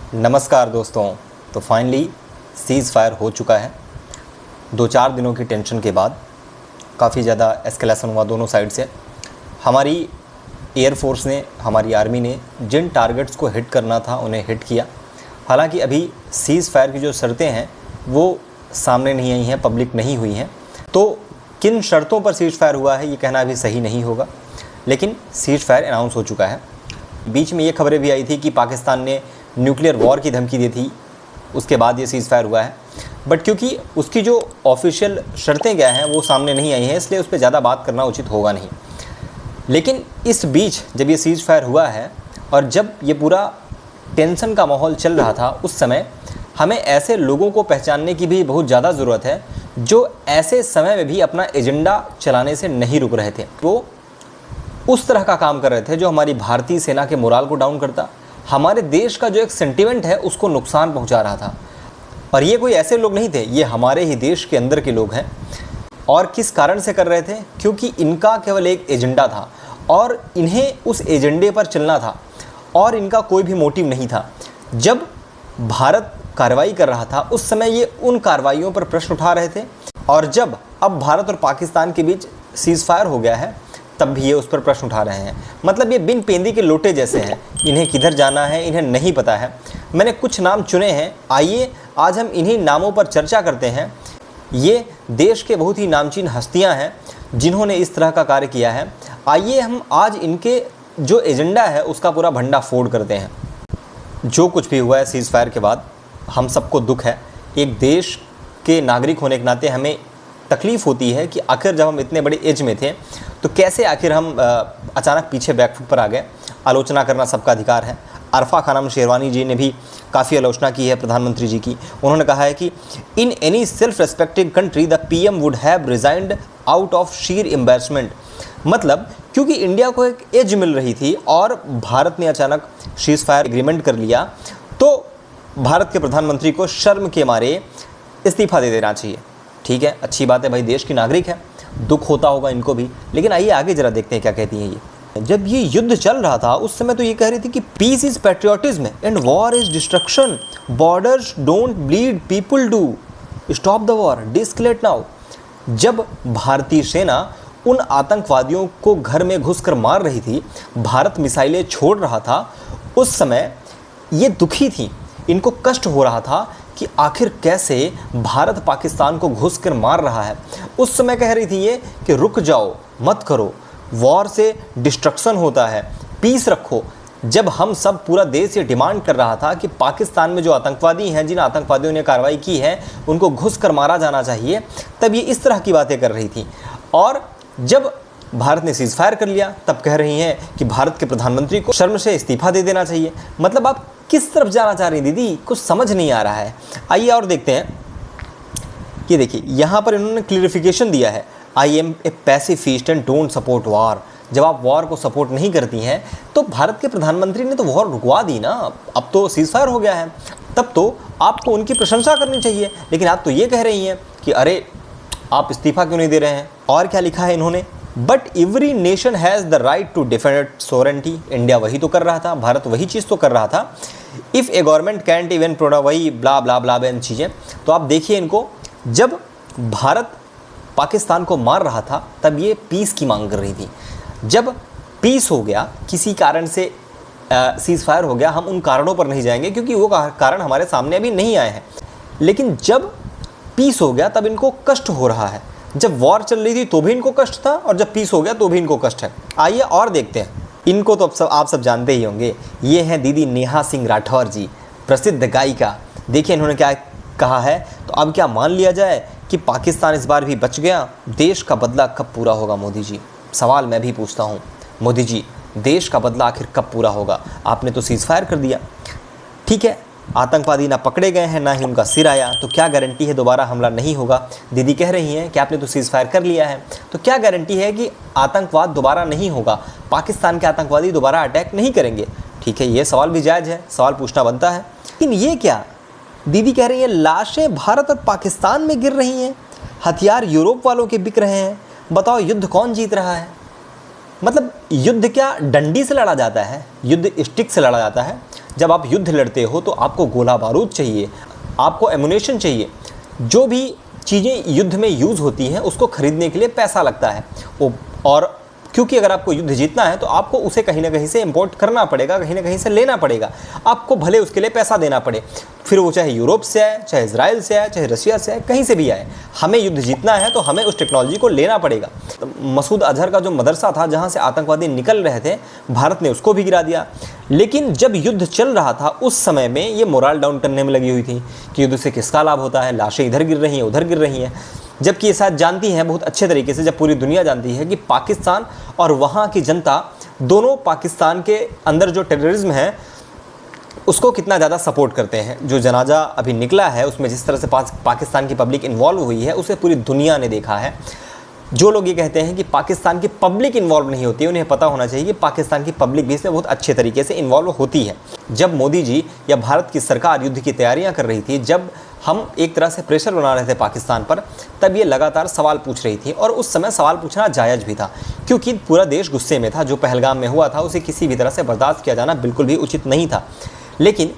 नमस्कार दोस्तों। तो फाइनली सीज़ फायर हो चुका है। 2-4 दिनों की टेंशन के बाद काफ़ी ज़्यादा एस्केलेशन हुआ दोनों साइड से। हमारी एयरफोर्स ने, हमारी आर्मी ने जिन टारगेट्स को हिट करना था उन्हें हिट किया। हालांकि अभी सीज़ फायर की जो शर्तें हैं वो सामने नहीं आई हैं, पब्लिक नहीं हुई हैं, तो किन शर्तों पर सीज़ फायर हुआ है ये कहना अभी सही नहीं होगा, लेकिन सीज़ फायर अनाउंस हो चुका है। बीच में ये खबरें भी आई थी कि पाकिस्तान ने न्यूक्लियर वॉर की धमकी दी थी, उसके बाद ये सीज़ फायर हुआ है। बट क्योंकि उसकी जो ऑफिशियल शर्तें क्या हैं वो सामने नहीं आई हैं, इसलिए उस पर ज़्यादा बात करना उचित होगा नहीं। लेकिन इस बीच जब ये सीज़ फायर हुआ है और जब ये पूरा टेंशन का माहौल चल रहा था, उस समय हमें ऐसे लोगों को पहचानने की भी बहुत ज़्यादा ज़रूरत है जो ऐसे समय में भी अपना एजेंडा चलाने से नहीं रुक रहे थे। वो उस तरह का काम कर रहे थे जो हमारी भारतीय सेना के मोराल को डाउन करता, हमारे देश का जो एक सेंटिमेंट है उसको नुकसान पहुंचा रहा था। और ये कोई ऐसे लोग नहीं थे, ये हमारे ही देश के अंदर के लोग हैं। और किस कारण से कर रहे थे? क्योंकि इनका केवल एक एजेंडा था और इन्हें उस एजेंडे पर चलना था और इनका कोई भी मोटिव नहीं था। जब भारत कार्रवाई कर रहा था उस समय ये उन कार्रवाइयों पर प्रश्न उठा रहे थे, और जब अब भारत और पाकिस्तान के बीच सीज़ फायर हो गया है तब भी ये उस पर प्रश्न उठा रहे हैं। मतलब ये बिन पेंदी के लोटे जैसे हैं, इन्हें किधर जाना है इन्हें नहीं पता है। मैंने कुछ नाम चुने हैं, आइए आज हम इन्हीं नामों पर चर्चा करते हैं। ये देश के बहुत ही नामचीन हस्तियां हैं जिन्होंने इस तरह का कार्य किया है। आइए हम आज इनके जो एजेंडा है उसका पूरा भंडा फोड़ करते हैं। जो कुछ भी हुआ है सीज़ फायर के बाद, हम सबको दुख है। एक देश के नागरिक होने के नाते हमें तकलीफ़ होती है कि आखिर जब हम इतने बड़े एज में थे तो कैसे आखिर हम अचानक पीछे बैकफुट पर आ गए। आलोचना करना सबका अधिकार है। अरफा खानम शेरवानी जी ने भी काफ़ी आलोचना की है प्रधानमंत्री जी की। उन्होंने कहा है कि in any self respecting country the PM would have resigned out of sheer embarrassment. मतलब क्योंकि इंडिया को एक एज मिल रही थी और भारत ने अचानक सीज़ फायर एग्रीमेंट कर लिया, तो भारत के प्रधानमंत्री को शर्म के मारे इस्तीफा दे देना चाहिए। ठीक है, अच्छी बात है भाई, देश की नागरिक है, दुख होता होगा इनको भी। लेकिन आइए आगे जरा देखते हैं क्या कहती हैं ये। जब ये युद्ध चल रहा था उस समय तो ये कह रही थी कि peace is patriotism and war is destruction, borders don't bleed, people do, stop the war, deescalate now. जब भारतीय सेना उन आतंकवादियों को घर में घुसकर मार रही थी, भारत मिसाइलें छोड़ रहा था, उस समय ये दुखी थी, इनको कष्ट हो रहा था कि आखिर कैसे भारत पाकिस्तान को घुसकर मार रहा है। उस समय कह रही थी ये कि रुक जाओ, मत करो, वॉर से डिस्ट्रक्शन होता है, पीस रखो। जब हम सब पूरा देश ये डिमांड कर रहा था कि पाकिस्तान में जो आतंकवादी हैं, जिन आतंकवादियों ने कार्रवाई की है, उनको घुसकर मारा जाना चाहिए, तब ये इस तरह की बातें कर रही थी। और जब भारत ने सीज़ फायर कर लिया तब कह रही हैं कि भारत के प्रधानमंत्री को शर्म से इस्तीफा दे देना चाहिए। मतलब आप किस तरफ जाना चाह रही दीदी, कुछ समझ नहीं आ रहा है। आइए और देखते हैं। ये देखिए यहाँ पर इन्होंने क्लियरिफिकेशन दिया है, I am a pacifist and don't support war. जब आप वॉर को सपोर्ट नहीं करती हैं तो भारत के प्रधानमंत्री ने तो वॉर रुकवा दी ना, अब तो सीज़ फायर हो गया है, तब तो आपको उनकी प्रशंसा करनी चाहिए। लेकिन आप तो ये कह रही हैं कि अरे आप इस्तीफा क्यों नहीं दे रहे हैं। और क्या लिखा है इन्होंने, but every nation has the right to defend its sovereignty. India वही तो कर रहा था, भारत वही चीज़ तो कर रहा था। If a government can't even produce, वही ब्ला ब्ला ब्ला बैन चीज़ें। तो आप देखिए इनको, जब भारत पाकिस्तान को मार रहा था तब ये पीस की मांग कर रही थी। जब पीस हो गया, किसी कारण से सीज़ फायर हो गया, हम उन कारणों पर नहीं जाएंगे क्योंकि वो कारण हमारे सामने अभी नहीं आए हैं। लेकिन जब पीस हो गया तब इनको कष्ट हो रहा है। जब वॉर चल रही थी तो भी इनको कष्ट था और जब पीस हो गया तो भी इनको कष्ट है। आइए और देखते हैं इनको। तो अब आप सब जानते ही होंगे, ये हैं दीदी नेहा सिंह राठौर जी, प्रसिद्ध गायिका। देखिए इन्होंने क्या कहा है। तो अब क्या मान लिया जाए कि पाकिस्तान इस बार भी बच गया? देश का बदला कब पूरा होगा मोदी जी? सवाल मैं भी पूछता हूँ, मोदी जी देश का बदला आखिर कब पूरा होगा? आपने तो सीज़ फायर कर दिया, ठीक है, आतंकवादी ना पकड़े गए हैं ना ही उनका सिर आया, तो क्या गारंटी है दोबारा हमला नहीं होगा? दीदी कह रही हैं कि आपने तो सीज़ फायर कर लिया है, तो क्या गारंटी है कि आतंकवाद दोबारा नहीं होगा, पाकिस्तान के आतंकवादी दोबारा अटैक नहीं करेंगे? ठीक है, ये सवाल भी जायज़ है, सवाल पूछना बनता है। लेकिन ये क्या, दीदी कह रही हैं लाशें भारत और पाकिस्तान में गिर रही हैं, हथियार यूरोप वालों के बिक रहे हैं, बताओ युद्ध कौन जीत रहा है? मतलब युद्ध क्या डंडी से लड़ा जाता है? युद्ध स्टिक से लड़ा जाता है? जब आप युद्ध लड़ते हो तो आपको गोला बारूद चाहिए, आपको एमुनेशन चाहिए, जो भी चीज़ें युद्ध में यूज़ होती हैं उसको खरीदने के लिए पैसा लगता है। और क्योंकि अगर आपको युद्ध जीतना है तो आपको उसे कहीं ना कहीं से इंपोर्ट करना पड़ेगा, कहीं ना कहीं से लेना पड़ेगा, आपको भले उसके लिए पैसा देना पड़े, फिर वो चाहे यूरोप से आए, चाहे इजराइल से आए, चाहे रशिया से आए, कहीं से भी आए, हमें युद्ध जीतना है तो हमें उस टेक्नोलॉजी को लेना पड़ेगा। तो मसूद अजहर का जो मदरसा था जहाँ से आतंकवादी निकल रहे थे, भारत ने उसको भी गिरा दिया। लेकिन जब युद्ध चल रहा था उस समय में ये मोरल डाउन करने में लगी हुई थी कि युद्ध से किसका लाभ होता है, लाशें इधर गिर रही हैं, उधर गिर रही हैं, जबकि ये शायद जानती हैं बहुत अच्छे तरीके से, जब पूरी दुनिया जानती है कि पाकिस्तान और वहाँ की जनता दोनों पाकिस्तान के अंदर जो टेररिज्म है उसको कितना ज़्यादा सपोर्ट करते हैं। जो जनाजा अभी निकला है उसमें जिस तरह से पाकिस्तान की पब्लिक इन्वॉल्व हुई है उसे पूरी दुनिया ने देखा है। जो लोग ये कहते हैं कि पाकिस्तान की पब्लिक इन्वॉल्व नहीं होती है, उन्हें पता होना चाहिए कि पाकिस्तान की पब्लिक भी इसमें बहुत अच्छे तरीके से इन्वॉल्व होती है। जब मोदी जी या भारत की सरकार युद्ध की तैयारियां कर रही थी, जब हम एक तरह से प्रेशर बना रहे थे पाकिस्तान पर, तब ये लगातार सवाल पूछ रही थी और उस समय सवाल पूछना जायज़ भी था, क्योंकि पूरा देश गुस्से में था। जो पहलगाम में हुआ था उसे किसी भी तरह से बर्दाश्त किया जाना बिल्कुल भी उचित नहीं था। लेकिन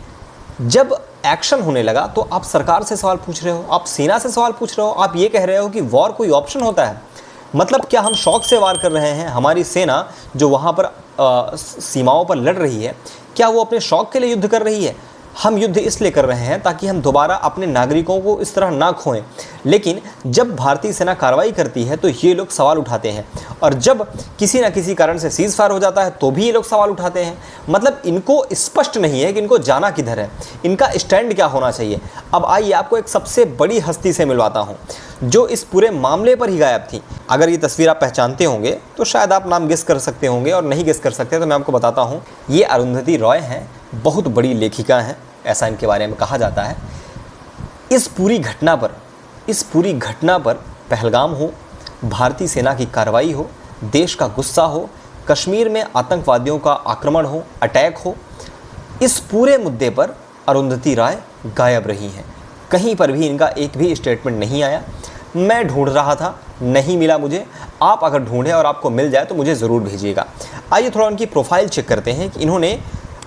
जब एक्शन होने लगा तो आप सरकार से सवाल पूछ रहे हो, आप सेना से सवाल पूछ रहे हो, आप ये कह रहे हो कि वॉर कोई ऑप्शन होता है। मतलब क्या हम शौक से वार कर रहे हैं? हमारी सेना जो वहाँ पर सीमाओं पर लड़ रही है, क्या वो अपने शौक के लिए युद्ध कर रही है? हम युद्ध इसलिए कर रहे हैं ताकि हम दोबारा अपने नागरिकों को इस तरह ना खोएं। लेकिन जब भारतीय सेना कार्रवाई करती है तो ये लोग सवाल उठाते हैं, और जब किसी न किसी कारण से सीज़ फायर हो जाता है तो भी ये लोग सवाल उठाते हैं। मतलब इनको स्पष्ट नहीं है कि इनको जाना किधर है, इनका स्टैंड क्या होना चाहिए। अब आइए आपको एक सबसे बड़ी हस्ती से मिलवाता हूँ जो इस पूरे मामले पर ही गायब थी। अगर ये तस्वीर आप पहचानते होंगे तो शायद आप नाम गेस कर सकते होंगे, और नहीं गेस कर सकते तो मैं आपको बताता हूँ। ये अरुंधति रॉय हैं, बहुत बड़ी लेखिका हैं, ऐसा इनके बारे में कहा जाता है। इस पूरी घटना पर पहलगाम हो, भारतीय सेना की कार्रवाई हो, देश का गुस्सा हो, कश्मीर में आतंकवादियों का आक्रमण हो, अटैक हो, इस पूरे मुद्दे पर अरुंधति रॉय गायब रही हैं। कहीं पर भी इनका एक भी स्टेटमेंट नहीं आया। मैं ढूंढ रहा था, नहीं मिला मुझे। आप अगर ढूंढें और आपको मिल जाए तो मुझे ज़रूर भेजिएगा। आइए थोड़ा उनकी प्रोफाइल चेक करते हैं कि इन्होंने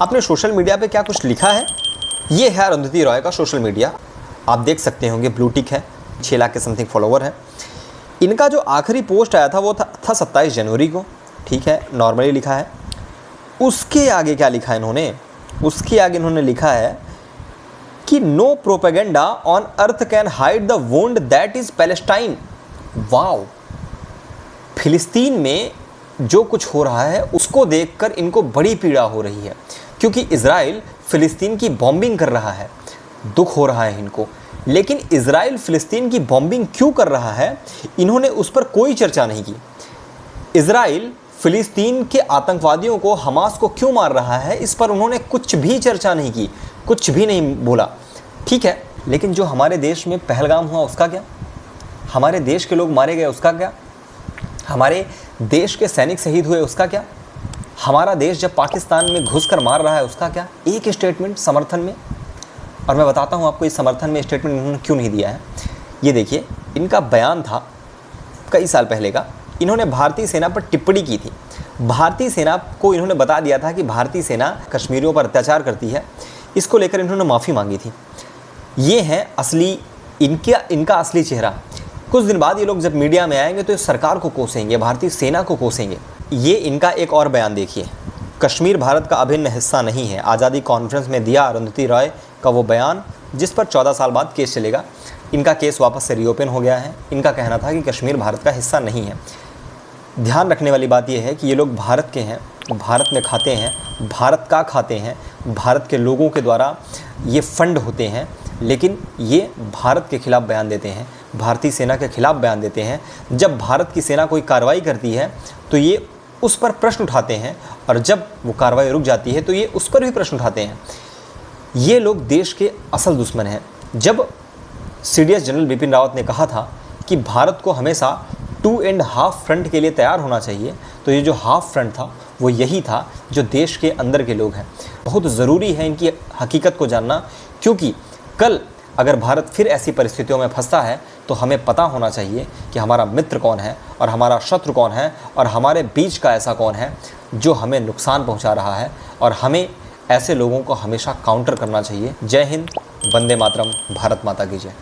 अपने सोशल मीडिया पे क्या कुछ लिखा है। ये है अरुंधति रॉय का सोशल मीडिया, आप देख सकते होंगे, ब्लू टिक है, 6 लाख के समथिंग फॉलोवर है। इनका जो आखिरी पोस्ट आया था वो था 27 जनवरी को, ठीक है, नॉर्मली लिखा है। उसके आगे क्या लिखा है इन्होंने? उसके आगे इन्होंने लिखा है कि no propaganda on earth can hide the wound that is Palestine. Wow, फिलिस्तीन में जो कुछ हो रहा है उसको देखकर इनको बड़ी पीड़ा हो रही है, क्योंकि इजराइल फिलिस्तीन की बॉम्बिंग कर रहा है। दुख हो रहा है इनको, लेकिन इजराइल फिलिस्तीन की बॉम्बिंग क्यों कर रहा है इन्होंने उस पर कोई चर्चा नहीं की। इजराइल फिलिस्तीन के आतंकवादियों को, हमास को क्यों मार रहा है, इस पर उन्होंने कुछ भी चर्चा नहीं की, कुछ भी नहीं बोला, ठीक है। लेकिन जो हमारे देश में पहलगाम हुआ उसका क्या? हमारे देश के लोग मारे गए उसका क्या? हमारे देश के सैनिक शहीद हुए उसका क्या? हमारा देश जब पाकिस्तान में घुसकर मार रहा है उसका क्या? एक स्टेटमेंट समर्थन में। और मैं बताता हूँ आपको इस समर्थन में स्टेटमेंट इन्होंने क्यों नहीं दिया है। ये देखिए, इनका बयान था कई साल पहले का। इन्होंने भारतीय सेना पर टिप्पणी की थी। भारतीय सेना को इन्होंने बता दिया था कि भारतीय सेना कश्मीरियों पर अत्याचार करती है, इसको लेकर इन्होंने माफ़ी मांगी थी। ये है असली इनका असली चेहरा। कुछ दिन बाद ये लोग जब मीडिया में आएंगे तो सरकार को कोसेंगे, भारतीय सेना को कोसेंगे। ये इनका एक और बयान देखिए, कश्मीर भारत का अभिन्न हिस्सा नहीं है। आज़ादी कॉन्फ्रेंस में दिया अरुंधति रॉय का वो बयान जिस पर 14 साल बाद केस चलेगा। इनका केस वापस से रीओपन हो गया है। इनका कहना था कि कश्मीर भारत का हिस्सा नहीं है। ध्यान रखने वाली बात यह है कि ये लोग भारत के हैं, भारत में खाते हैं, भारत का खाते हैं, भारत के लोगों के द्वारा ये फंड होते हैं, लेकिन ये भारत के खिलाफ बयान देते हैं, भारतीय सेना के खिलाफ बयान देते हैं। जब भारत की सेना कोई कार्रवाई करती है तो ये उस पर प्रश्न उठाते हैं, और जब वो कार्रवाई रुक जाती है तो ये उस पर भी प्रश्न उठाते हैं। ये लोग देश के असल दुश्मन हैं। जब सीडीएस जनरल बिपिन रावत ने कहा था कि भारत को हमेशा 2.5 फ्रंट के लिए तैयार होना चाहिए, तो ये जो हाफ फ्रंट था वो यही था जो देश के अंदर के लोग हैं। बहुत ज़रूरी है इनकी हकीकत को जानना, क्योंकि कल अगर भारत फिर ऐसी परिस्थितियों में फंसता है तो हमें पता होना चाहिए कि हमारा मित्र कौन है और हमारा शत्रु कौन है, और हमारे बीच का ऐसा कौन है जो हमें नुकसान पहुंचा रहा है और हमें ऐसे लोगों को हमेशा काउंटर करना चाहिए। जय हिंद, वंदे मातरम, भारत माता की जय।